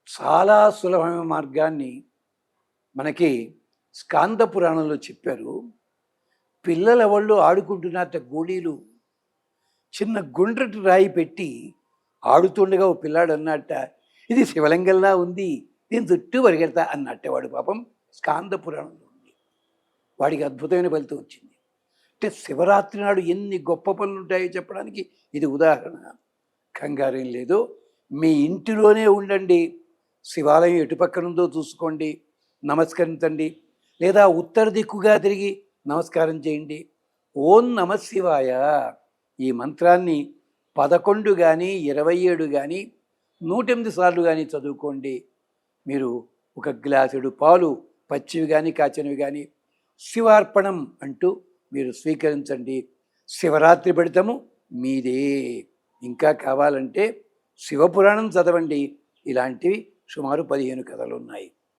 చాలా సులభమైన మార్గాన్ని మనకి స్కాంద పురాణంలో చెప్పారు. పిల్లలెవళ్ళు ఆడుకుంటున్నట్ట గోళీలు చిన్న గుండ్రటి రాయి పెట్టి ఆడుతుండగా ఓ పిల్లాడు అన్నట్ట, ఇది శివలింగంలా ఉంది, దీని చుట్టూ పరిగెడతా అన్నట్టే. వాడు పాపం స్కాంద పురాణంలో ఉంది. వాడికి అద్భుతమైన ఫలితం వచ్చింది. అంటే శివరాత్రి నాడు ఎన్ని గొప్ప పనులు ఉంటాయో చెప్పడానికి ఇది ఉదాహరణ. కంగారేం లేదు, మీ ఇంటిలోనే ఉండండి. శివాలయం ఎటు పక్కనుందో చూసుకోండి, నమస్కరించండి. లేదా ఉత్తర దిక్కుగా తిరిగి నమస్కారం చేయండి. ఓం నమ శివాయ ఈ మంత్రాన్ని 11 కానీ 27 కానీ 108 సార్లు కానీ చదువుకోండి. మీరు ఒక గ్లాసుడు పాలు, పచ్చివి కానీ కాచినవి కానీ, శివార్పణం అంటూ మీరు స్వీకరించండి. శివరాత్రి ఫలితము మీదే. ఇంకా కావాలంటే శివపురాణం చదవండి. ఇలాంటివి సుమారు 15 కథలు ఉన్నాయి.